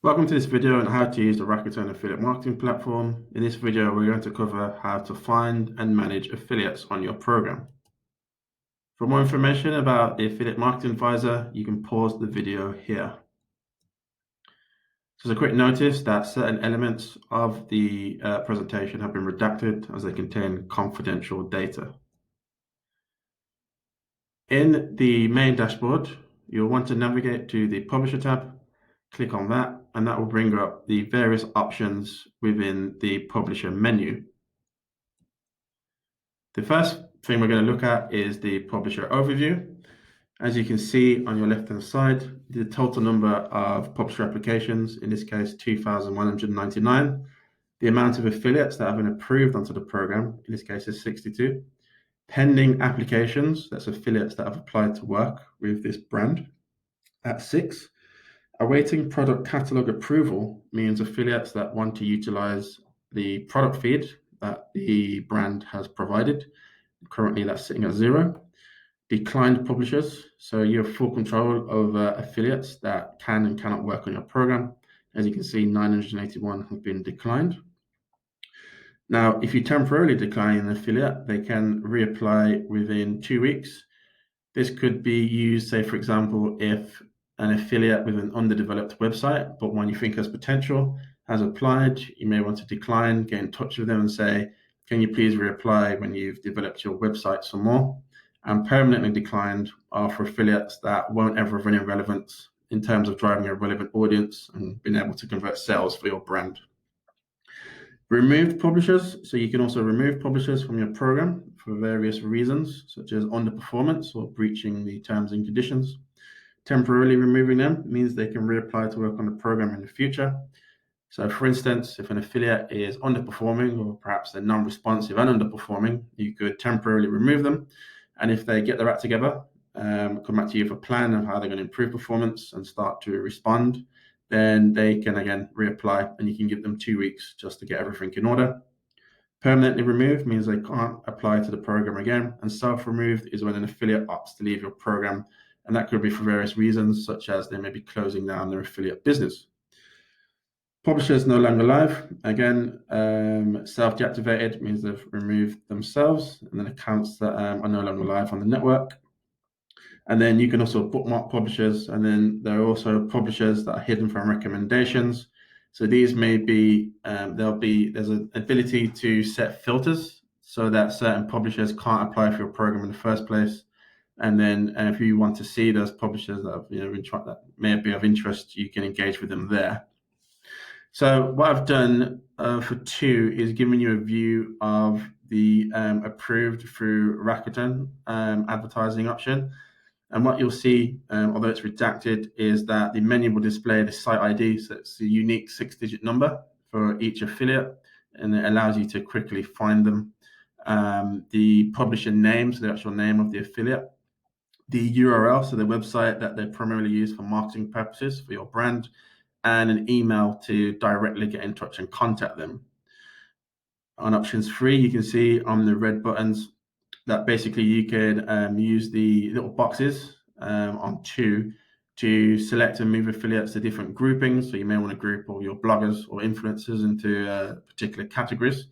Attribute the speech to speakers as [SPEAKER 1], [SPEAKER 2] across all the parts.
[SPEAKER 1] Welcome to this video on how to use the Rakuten affiliate marketing platform. In this video, we're going to cover how to find and manage affiliates on your program. For more information about the Affiliate Marketing Advisor, you can pause the video here. Just a quick notice that certain elements of the presentation have been redacted as they contain confidential data. In the main dashboard, you'll want to navigate to the Publisher tab, click on that, and that will bring up the various options within the Publisher menu. The first thing we're going to look at is the Publisher overview. As you can see on your left-hand side, the total number of publisher applications, in this case 2,199. The amount of affiliates that have been approved onto the program, in this case is 62. Pending applications, that's affiliates that have applied to work with this brand, at 6. Awaiting product catalog approval means affiliates that want to utilize the product feed that the brand has provided. Currently, that's sitting at 0. Declined publishers, so you have full control over affiliates that can and cannot work on your program. As you can see, 981 have been declined. Now, if you temporarily decline an affiliate, they can reapply within 2 weeks. This could be used, say, for example, if an affiliate with an underdeveloped website, but one you think has potential, has applied, you may want to decline, get in touch with them and say, can you please reapply when you've developed your website some more? And permanently declined are for affiliates that won't ever have any relevance in terms of driving a relevant audience and being able to convert sales for your brand. Removed publishers, so you can also remove publishers from your program for various reasons, such as underperformance or breaching the terms and conditions. Temporarily removing them means they can reapply to work on the program in the future. So for instance, if an affiliate is underperforming or perhaps they're non-responsive and underperforming, you could temporarily remove them. And if they get their act together, come back to you with a plan of how they're going to improve performance and start to respond, then they can again reapply and you can give them 2 weeks just to get everything in order. Permanently removed means they can't apply to the program again, and self-removed is when an affiliate opts to leave your program, and that could be for various reasons, such as they may be closing down their affiliate business. Publishers no longer live. Again, self-deactivated means they've removed themselves, and then accounts that are no longer live on the network. And then you can also bookmark publishers, and then there are also publishers that are hidden from recommendations. So these may be, there's an ability to set filters so that certain publishers can't apply for your program in the first place. And then if you want to see those publishers that have, that may be of interest, you can engage with them there. So what I've done for 2 is given you a view of the approved through Rakuten advertising option. And what you'll see, although it's redacted, is that the menu will display the site ID. So it's a unique 6-digit number for each affiliate, and it allows you to quickly find them. The publisher name, so the actual name of the affiliate, the URL, so the website that they primarily use for marketing purposes for your brand, and an email to directly get in touch and contact them. On options 3, you can see on the red buttons that basically you can use the little boxes on 2 to select and move affiliates to different groupings. So you may want to group all your bloggers or influencers into particular categories.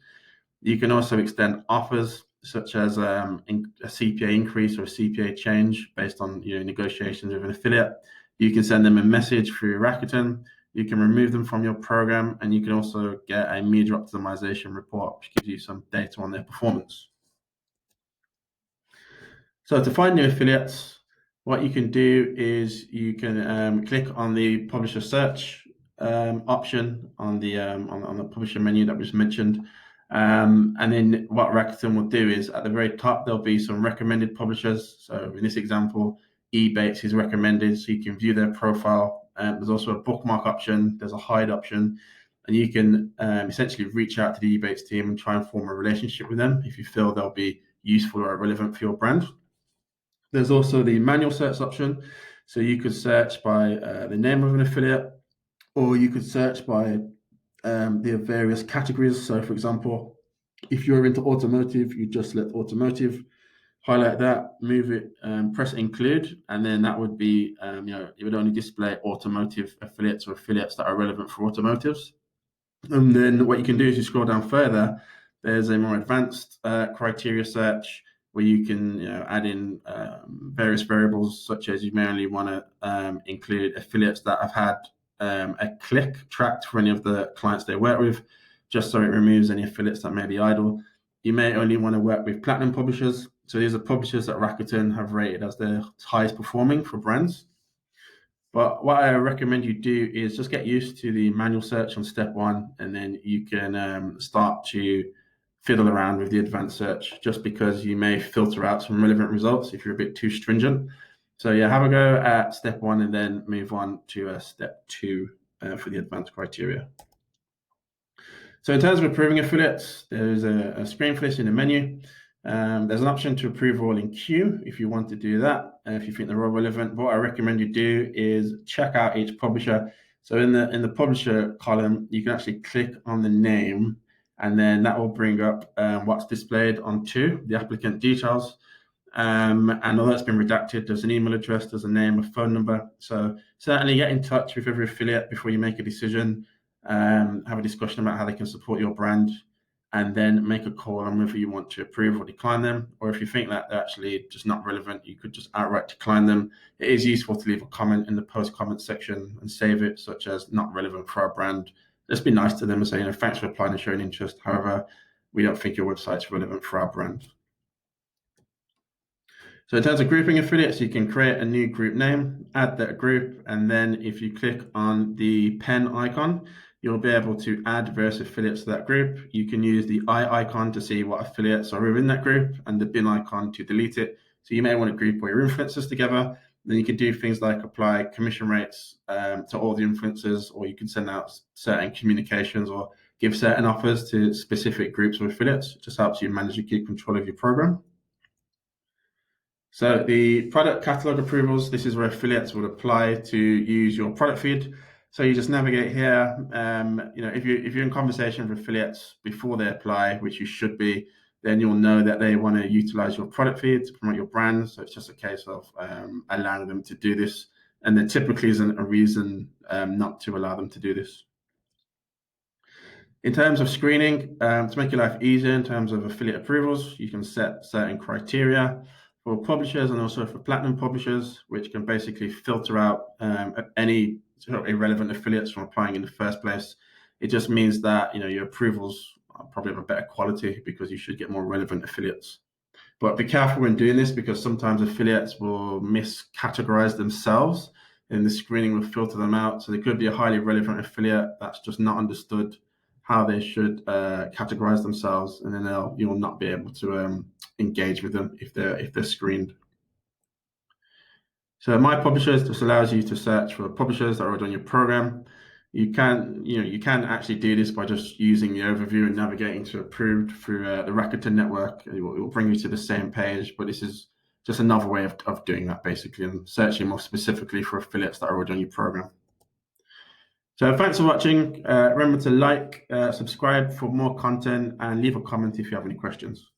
[SPEAKER 1] You can also extend offers such as a CPA increase or a CPA change based on negotiations with an affiliate. You can send them a message through Rakuten. You can remove them from your program, and you can also get a media optimization report, which gives you some data on their performance. So to find new affiliates, what you can do is you can click on the publisher search option on the publisher menu that was mentioned. And then what Rakuten will do is at the very top, there'll be some recommended publishers. So in this example, eBates is recommended, so you can view their profile. There's also a bookmark option, there's a hide option, and you can essentially reach out to the eBates team and try and form a relationship with them if you feel they'll be useful or relevant for your brand. There's also the manual search option. So you could search by the name of an affiliate, or you could search by the various categories. So for example, if you're into automotive, you just select automotive. highlight that, move it, press include, and then that would be, it would only display automotive affiliates or affiliates that are relevant for automotives. And then what you can do is you scroll down further, there's a more advanced criteria search where you can add in various variables, such as you may only want to include affiliates that have had a click tracked for any of the clients they work with, just so it removes any affiliates that may be idle. You may only want to work with platinum publishers. So these are publishers that Rakuten have rated as their highest performing for brands. But what I recommend you do is just get used to the manual search on step one, and then you can start to fiddle around with the advanced search, just because you may filter out some relevant results if you're a bit too stringent. So yeah, have a go at step one and then move on to step two for the advanced criteria. So in terms of approving affiliates, there's a screen for this in the menu. There's an option to approve all in queue if you want to do that, if you think they're all relevant. What I recommend you do is check out each publisher. So in the publisher column, you can actually click on the name, and then that will bring up what's displayed on two, the applicant details. And although it's been redacted, there's an email address, there's a name, a phone number. So certainly get in touch with every affiliate before you make a decision. Have a discussion about how they can support your brand, and then make a call on whether you want to approve or decline them. Or if you think that they're actually just not relevant, you could just outright decline them. It is useful to leave a comment in the post comment section and save it, such as not relevant for our brand. Just be nice to them and say, thanks for applying and showing interest. However, we don't think your website's relevant for our brand. So in terms of grouping affiliates, you can create a new group name, add that group, and then if you click on the pen icon, you'll be able to add various affiliates to that group. You can use the eye icon to see what affiliates are within that group, and the bin icon to delete it. So you may want to group all your influencers together. Then you can do things like apply commission rates to all the influencers, or you can send out certain communications or give certain offers to specific groups of affiliates. It just helps you manage and keep control of your program. So the product catalog approvals, this is where affiliates would apply to use your product feed. So you just navigate here. If you're in conversation with affiliates before they apply, which you should be, then you'll know that they want to utilize your product feed to promote your brand. So it's just a case of allowing them to do this. And there typically isn't a reason not to allow them to do this. In terms of screening, to make your life easier in terms of affiliate approvals, you can set certain criteria for publishers and also for platinum publishers, which can basically filter out any sort of irrelevant affiliates from applying in the first place. It just means that your approvals are probably of a better quality because you should get more relevant affiliates. But be careful when doing this, because sometimes affiliates will miscategorize themselves and the screening will filter them out. So there could be a highly relevant affiliate that's just not understood how they should categorize themselves, and then you'll not be able to engage with them if they're screened. So My Publishers just allows you to search for publishers that are already on your program. You can actually do this by just using the overview and navigating to approved through the Rakuten network. It will bring you to the same page, but this is just another way of doing that, basically, and searching more specifically for affiliates that are already on your program. So thanks for watching. Remember to like, subscribe for more content, and leave a comment if you have any questions.